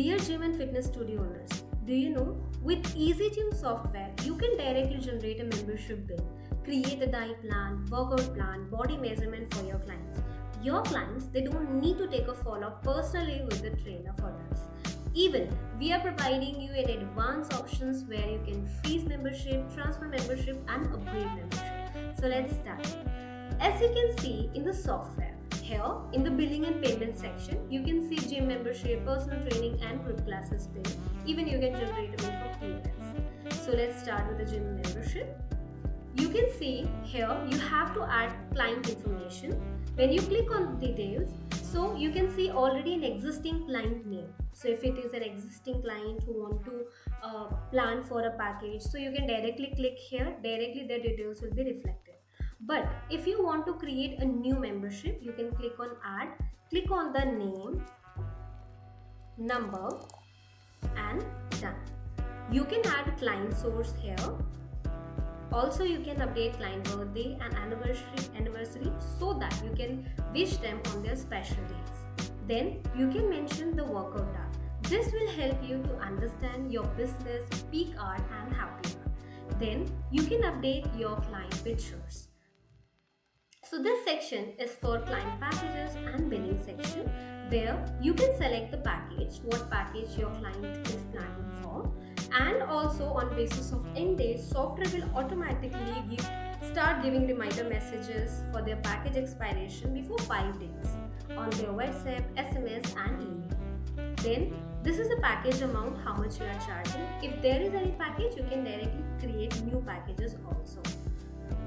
Dear gym and fitness studio owners, do you know with Easy Gym software, you can directly generate a membership bill, create a diet plan, workout plan, body measurement for your clients. Your clients, they don't need to take a follow-up personally with the trainer for this. Even we are providing you an advanced options where you can freeze membership, transfer membership and upgrade membership. So let's start. As you can see in the software, here in the billing and payment section, you can see gym membership, personal training and group classes bill. Even you can generate a bill for POS. So let's start with the gym membership. You can see here you have to add client information. When you click on details, so you can see already an existing client name. So if it is an existing client who want to plan for a package, so you can directly click here, directly their details will be reflected. But if you want to create a new membership, you can click on add, click on the name, number and done. You can add client source here. Also, you can update client birthday and anniversary so that you can wish them on their special days. Then you can mention the workout hour. This will help you to understand your business, peak hour and happy hour. Then you can update your client pictures. So this section is for client packages and billing section where you can select the package, what package your client is planning for. And also on basis of end date, software will automatically start giving reminder messages for their package expiration before 5 days on their WhatsApp, SMS and email. Then this is the package amount, how much you are charging. If there is any package, you can directly create new packages also.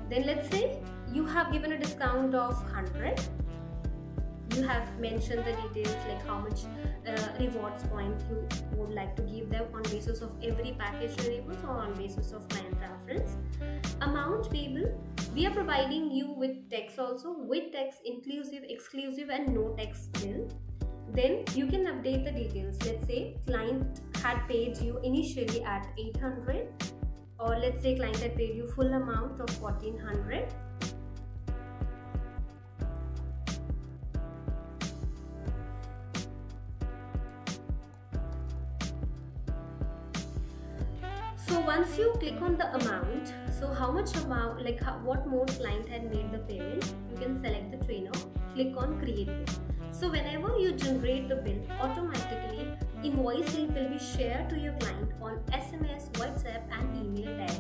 Then let's say you have given a discount of 100. You have mentioned the details like how much rewards point you would like to give them on basis of every package rewards or on basis of client preference. Amount payable, we are providing you with text also, with text inclusive, exclusive and no text bill. Then you can update the details. Let's say client had paid you initially at 800 or let's say client had paid you full amount of 1400. So once you click on the amount, so how much amount, like what mode client had made the payment, you can select the trainer, click on create bill. So whenever you generate the bill, automatically invoice link will be shared to your client on SMS, WhatsApp and email directly.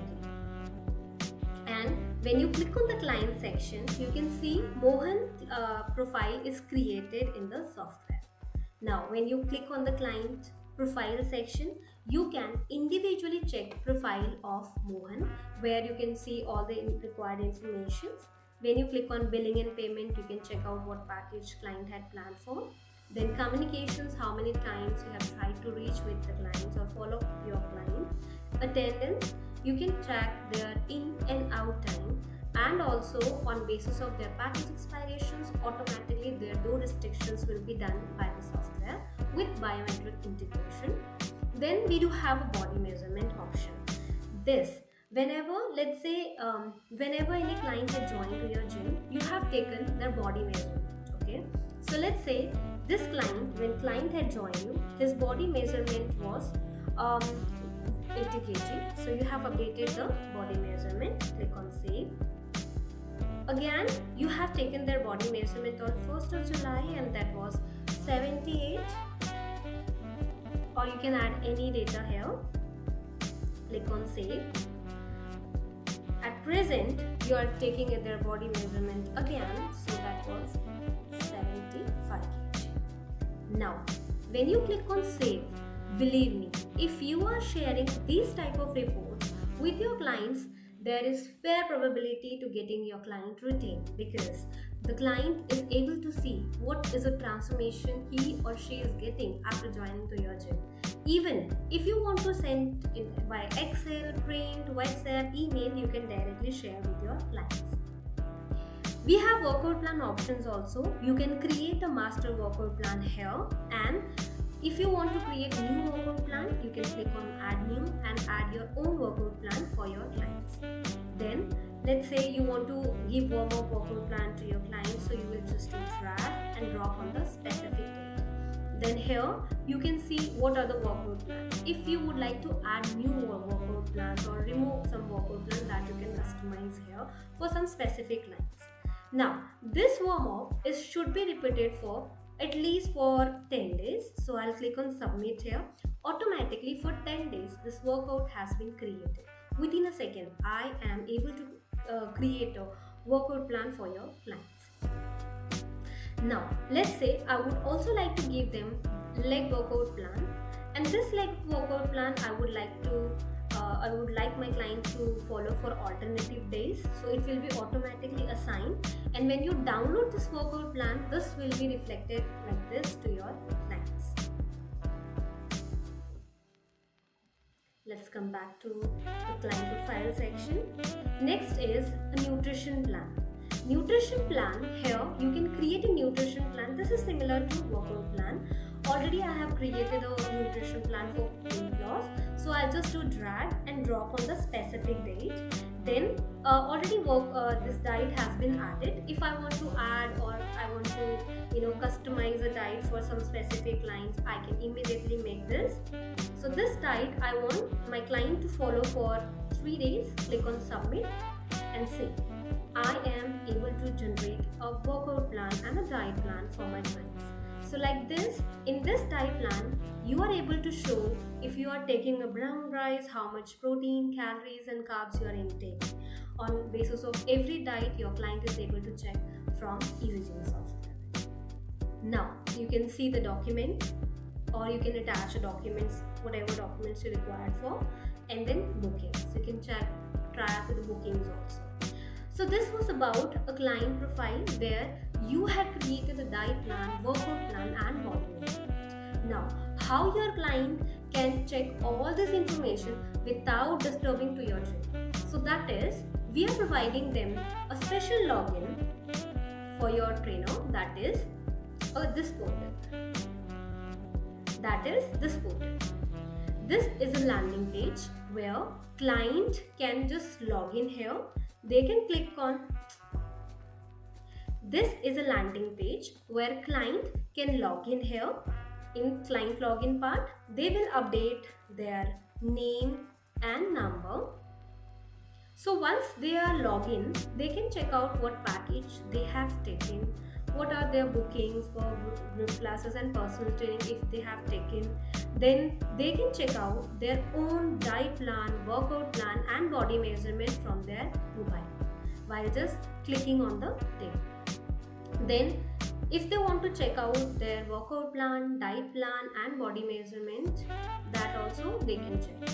And when you click on the client section, you can see Mohan profile is created in the software. Now when you click on the client profile section, you can individually check profile of Mohan where you can see all the required information. When you click on billing and payment, you can check out what package client had planned for. Then communications, how many times you have tried to reach with the clients or follow your client. Attendance, you can track their in and out time, and also on basis of their package expirations, automatically their no restrictions will be done by the software with biometric integration. Then we do have a body measurement option. This, whenever let's say whenever any client has joined to your gym, you have taken their body measurement. Okay, so let's say this client, when client had joined you, his body measurement was 80 kg. So you have updated the body measurement, click on save. Again, you have taken their body measurement on 1st of July and that was 78. Or you can add any data here, click on save. At present, you are taking their body measurement again, so that was 75 kg. Now, when you click on save, believe me, if you are sharing these type of reports with your clients, there is fair probability to getting your client retained because the client is able to see what is a transformation he or she is getting after joining to your gym. Even if you want to send it by Excel, print, WhatsApp, email, you can directly share with your clients. We have workout plan options also. You can create a master workout plan here, and if you want to create new workout plan, you can click on add new and add your own workout plan for your clients. Then let's say you want to give warm-up workout plan to your clients, so you will just do drag and drop on the specific date. Then here you can see what are the workout plans. If you would like to add new workout plans or remove some workout plans, that you can customize here for some specific lines. Now this warm-up should be repeated for at least for 10 days. So I'll click on submit here. Automatically for 10 days this workout has been created. Within a second I am able to create a workout plan for your clients. Now let's say I would also like to give them leg workout plan, and this leg workout plan I would like my client to follow for alternative days. So it will be automatically assigned, and when you download this workout plan, this will be reflected like this to your clients. Let's come back to the client profile section. Next is a nutrition plan. Nutrition plan, here you can create a nutrition plan. This is similar to workout plan. Already I have created a nutrition plan for weight loss, so I'll just do drag and drop on the specific date. Then this diet has been added. If I want to add, or I want to customize a diet for some specific lines, I can immediately make this. So this diet I want my client to follow for 3 days. Click on submit and see, I am able to generate a workout plan and a diet plan for my clients. So like this, in this diet plan, you are able to show if you are taking a brown rice, how much protein, calories and carbs you are intaking. On basis of every diet, your client is able to check from EasyGym software. Now you can see the document, or you can attach a documents, whatever documents you require for, and then bookings. You can check prior to the bookings also. So this was about a client profile where you had created a diet plan, workout plan and body management. Now, how your client can check all this information without disturbing to your training. So that is, we are providing them a special login for your trainer, that is this portal. That is this portal. This is a landing page where client can just log in here. They can click on. This is a landing page where client can log in here. In client login part, they will update their name and number. So once they are login, they can check out what package they have taken, what are their bookings for group classes and personal training if they have taken. Then they can check out their own diet plan, workout plan and body measurement from their mobile while just clicking on the date. Then if they want to check out their workout plan, diet plan and body measurement, that also they can check.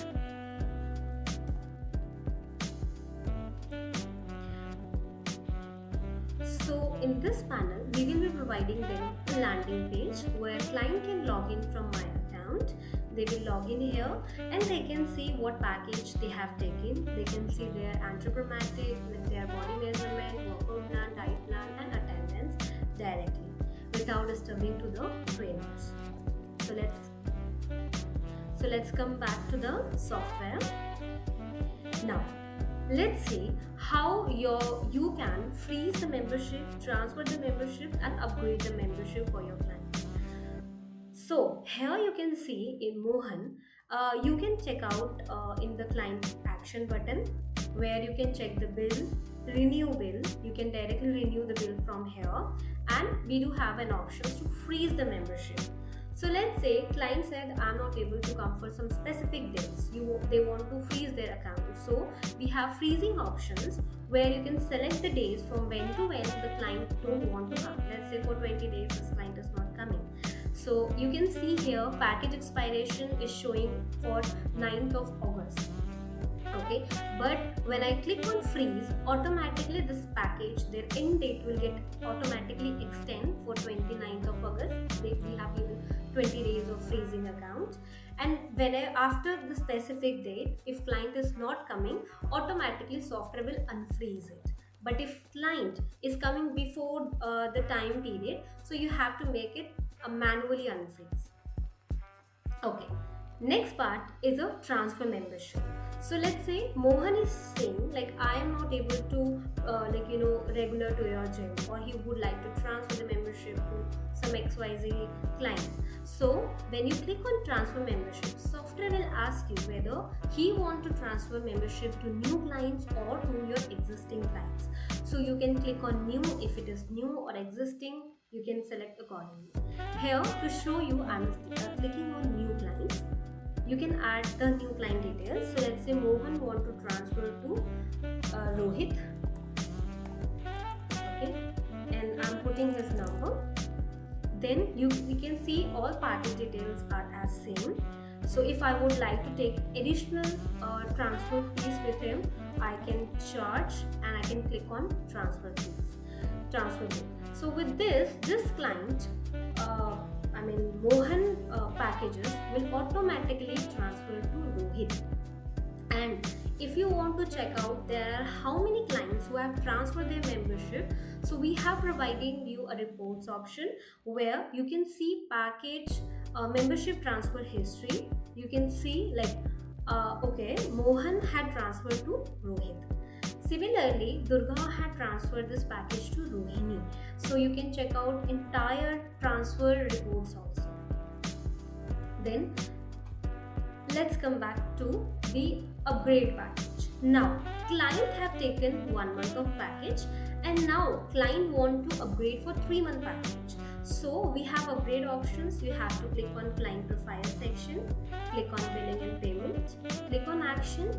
So in this panel, we will be providing them a landing page where client can log in from my account. They will log in here and they can see what package they have taken. They can see their anthropometric, their body measurement, workout plan, diet plan and attendance directly without disturbing to the trainers. So let's come back to the software. Now let's see how you can freeze the membership, transfer the membership and upgrade the membership for your client. So here you can see in Mohan, you can check out in the client action button where you can check the bill, renew bill. You can directly renew the bill from here, and we do have an option to freeze the membership. So let's say client said I'm not able to come for some specific days. They want to freeze their account. So we have freezing options where you can select the days from when to when the client don't want to come. Let's say for 20 days this client is not coming. So you can see here package expiration is showing for 9th of August. Okay, but when I click on freeze, automatically this package, their end date will get automatically extend for 29th of August. We have given 20 days of freezing account, and after the specific date, if client is not coming, automatically software will unfreeze it. But if client is coming before the time period, so you have to make it manually unfreeze. Okay, next part is a transfer membership. So let's say Mohan is saying like I am not able to regular to your gym, or he would like to transfer the membership to some XYZ client. So when you click on transfer membership, software will ask you whether he want to transfer membership to new clients or to your existing clients. So you can click on new if it is new, or existing you can select accordingly. Here to show you, I'm clicking on new clients. You can add the new client details. So let's say Mohan want to transfer to Rohit. Okay, and I'm putting his number. Then we can see all package details are as same. So if I would like to take additional transfer fees with him, I can charge and I can click on transfer fees, transfer fee. So with this client, Mohan packages will automatically transfer to Rohit. And if you want to check out there are how many clients who have transferred their membership, so we have providing you a reports option where you can see package membership transfer history. You can see like okay, Mohan had transferred to Rohit. Similarly, Durga had transferred this package to Rohini. So you can check out entire transfer reports also. Then let's come back to the upgrade package. Now client have taken 1 month of package, and now client want to upgrade for 3-month package. So we have upgrade options. You have to click on client profile section, click on billing and payment, click on action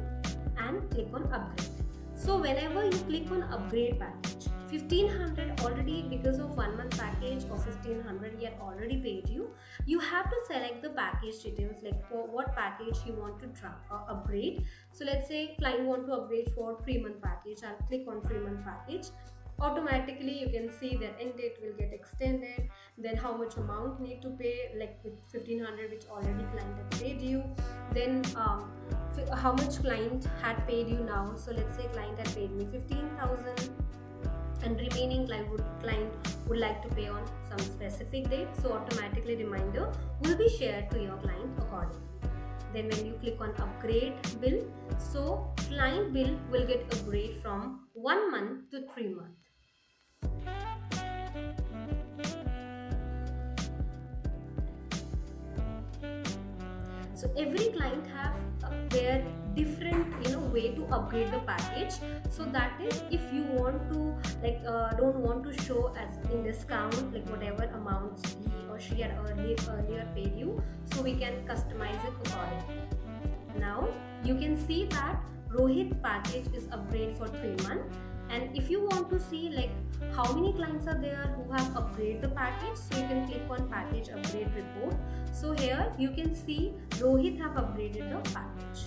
and click on upgrade. So whenever you click on upgrade package, 1500 already, because of 1 month package of 1500 he had already paid you. You have to select the package details, like for what package you want to upgrade. So let's say client want to upgrade for 3-month package. I'll click on 3-month package. Automatically you can see that end date will get extended, then how much amount need to pay, like with 1500 which already client had paid you, then how much client had paid you now. So let's say client had paid me 15,000 and remaining client would like to pay on some specific date. So automatically reminder will be shared to your client accordingly. Then when you click on upgrade bill, so client bill will get upgrade from 1 month to 3 months. So every client have their different way to upgrade the package. So that is, if you want to don't want to show as in discount like whatever amount he or she had earlier paid you, so we can customize it accordingly. Now you can see that Rohit package is upgrade for 3 months. And if you want to see like how many clients are there who have upgraded the package, so you can click on package upgrade report. So here you can see Rohit have upgraded the package.